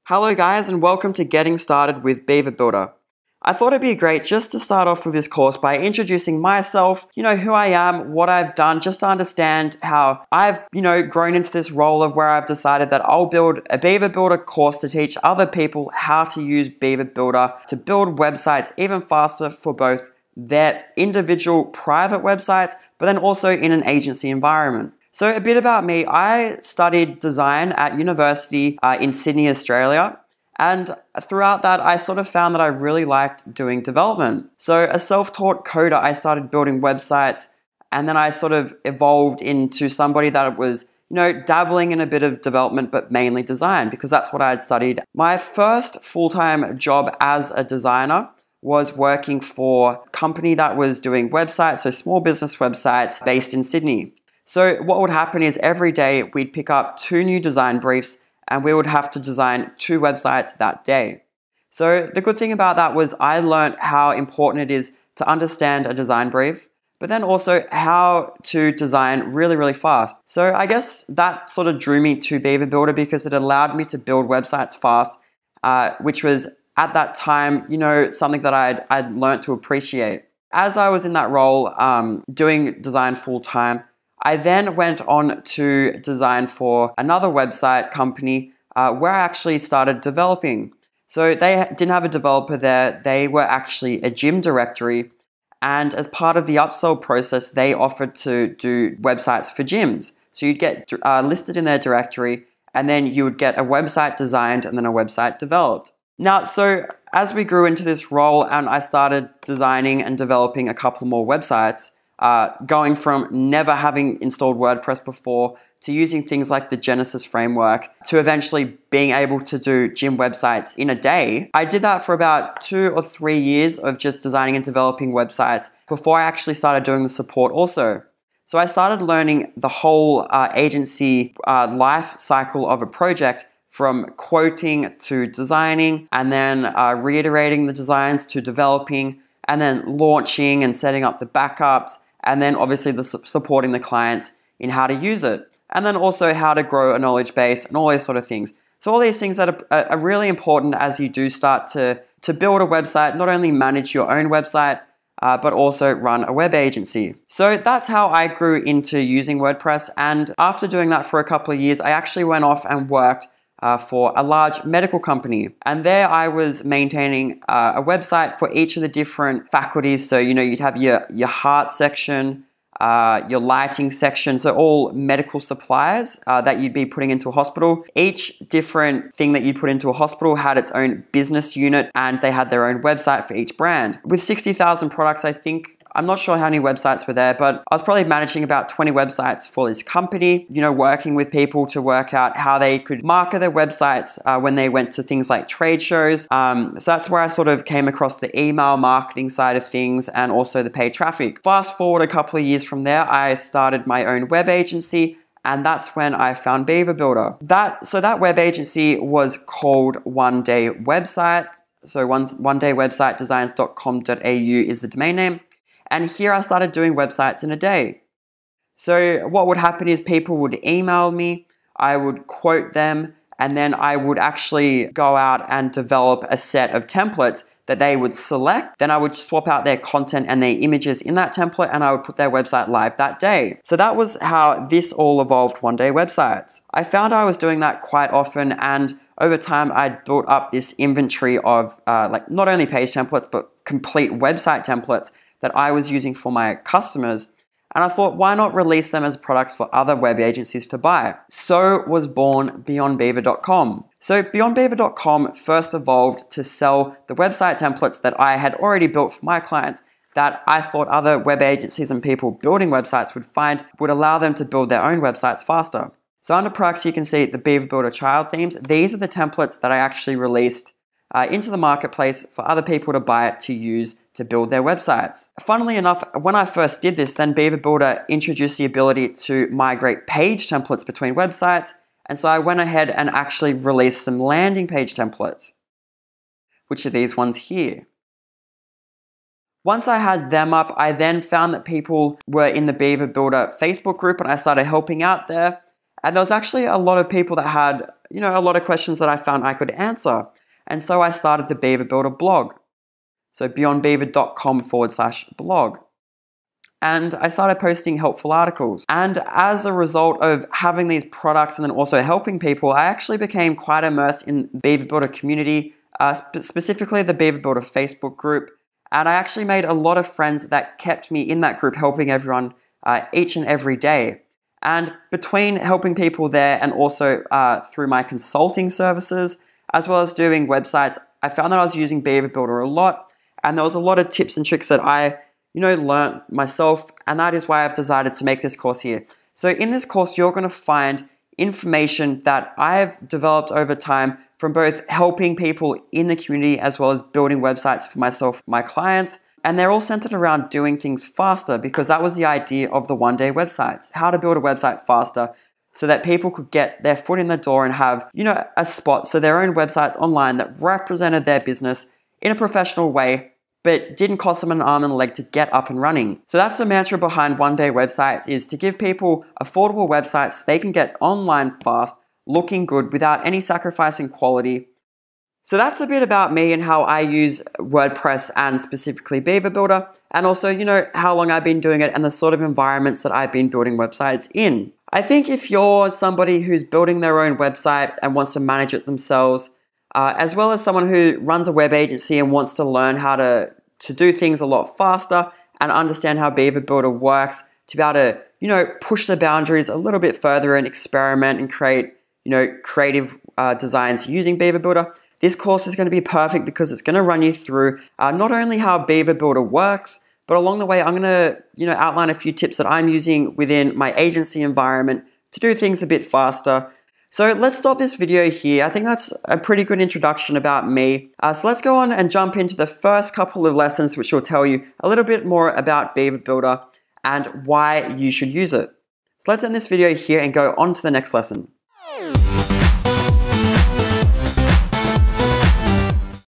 Hello guys, and welcome to Getting Started with Beaver Builder. I thought it'd be great just to start off with this course by introducing myself, who I am, what I've done, just to understand how I've, grown into this role of where I've decided that I'll build a Beaver Builder course to teach other people how to use Beaver Builder to build websites even faster for both their individual private websites, but then also in an agency environment. So a bit about me, I studied design at university in Sydney, Australia. And throughout that, I sort of found that I really liked doing development. So a self-taught coder, I started building websites, and then I sort of evolved into somebody that was, dabbling in a bit of development, but mainly design, because that's what I had studied. My first full-time job as a designer was working for a company that was doing websites, so small business websites based in Sydney. So what would happen is every day we'd pick up 2 new design briefs, and we would have to design 2 websites that day. So the good thing about that was I learned how important it is to understand a design brief, but then also how to design really, really fast. So I guess that sort of drew me to Beaver Builder because it allowed me to build websites fast, which was at that time, something that I'd learned to appreciate. As I was in that role, doing design full time, I then went on to design for another website company where I actually started developing. So they didn't have a developer there. They were actually a gym directory. And as part of the upsell process, they offered to do websites for gyms. So you'd get listed in their directory, and then you would get a website designed and then a website developed. Now, so as we grew into this role and I started designing and developing a couple more websites, going from never having installed WordPress before to using things like the Genesis framework to eventually being able to do gym websites in a day. I did that for about 2 or 3 years of just designing and developing websites before I actually started doing the support also. So I started learning the whole agency life cycle of a project, from quoting to designing, and then reiterating the designs to developing, and then launching and setting up the backups, and then obviously supporting the clients in how to use it, and then also how to grow a knowledge base and all these sort of things. So all these things that are really important as you do start to build a website, not only manage your own website, but also run a web agency. So that's how I grew into using WordPress, and after doing that for a couple of years, I actually went off and worked for a large medical company. And there I was maintaining a website for each of the different faculties. So, you'd have your heart section, your lighting section, so all medical supplies that you'd be putting into a hospital. Each different thing that you put into a hospital had its own business unit, and they had their own website for each brand. With 60,000 products, I'm not sure how many websites were there, but I was probably managing about 20 websites for this company, working with people to work out how they could market their websites when they went to things like trade shows. So that's where I sort of came across the email marketing side of things and also the paid traffic. Fast forward a couple of years from there, I started my own web agency, and that's when I found Beaver Builder. So that web agency was called One Day Website. So one day website designs.com.au is the domain name. And here I started doing websites in a day. So what would happen is people would email me, I would quote them, and then I would actually go out and develop a set of templates that they would select. Then I would swap out their content and their images in that template, and I would put their website live that day. So that was how this all evolved One Day Websites. I found I was doing that quite often, and over time I'd built up this inventory of not only page templates, but complete website templates that I was using for my customers. And I thought, why not release them as products for other web agencies to buy? So was born BeyondBeaver.com. So BeyondBeaver.com first evolved to sell the website templates that I had already built for my clients that I thought other web agencies and people building websites would allow them to build their own websites faster. So under products, you can see the Beaver Builder child themes. These are the templates that I actually released into the marketplace for other people to buy it to use to build their websites. Funnily enough, when I first did this, then Beaver Builder introduced the ability to migrate page templates between websites. And so I went ahead and actually released some landing page templates, which are these ones here. Once I had them up, I then found that people were in the Beaver Builder Facebook group, and I started helping out there. And there was actually a lot of people that had, a lot of questions that I found I could answer. And so I started the Beaver Builder blog. So BeyondBeaver.com/blog. And I started posting helpful articles. And as a result of having these products and then also helping people, I actually became quite immersed in the Beaver Builder community, specifically the Beaver Builder Facebook group. And I actually made a lot of friends that kept me in that group, helping everyone each and every day. And between helping people there and also through my consulting services, as well as doing websites, I found that I was using Beaver Builder a lot. And there was a lot of tips and tricks that I learned myself, and that is why I've decided to make this course here. So in this course, you're going to find information that I've developed over time from both helping people in the community as well as building websites for myself, my clients, and they're all centered around doing things faster because that was the idea of the one-day websites, how to build a website faster so that people could get their foot in the door and have, a spot, so their own websites online that represented their business in a professional way, but didn't cost them an arm and a leg to get up and running. So that's the mantra behind one-day websites, is to give people affordable websites so they can get online fast, looking good without any sacrificing quality. So that's a bit about me and how I use WordPress and specifically Beaver Builder, and also, how long I've been doing it and the sort of environments that I've been building websites in. I think if you're somebody who's building their own website and wants to manage it themselves, as well as someone who runs a web agency and wants to learn how to do things a lot faster and understand how Beaver Builder works, to be able to, push the boundaries a little bit further and experiment and create, creative designs using Beaver Builder, this course is going to be perfect because it's going to run you through not only how Beaver Builder works, but along the way, I'm going to, outline a few tips that I'm using within my agency environment to do things a bit faster. So let's stop this video here. I think that's a pretty good introduction about me. So let's go on and jump into the first couple of lessons, which will tell you a little bit more about Beaver Builder and why you should use it. So let's end this video here and go on to the next lesson.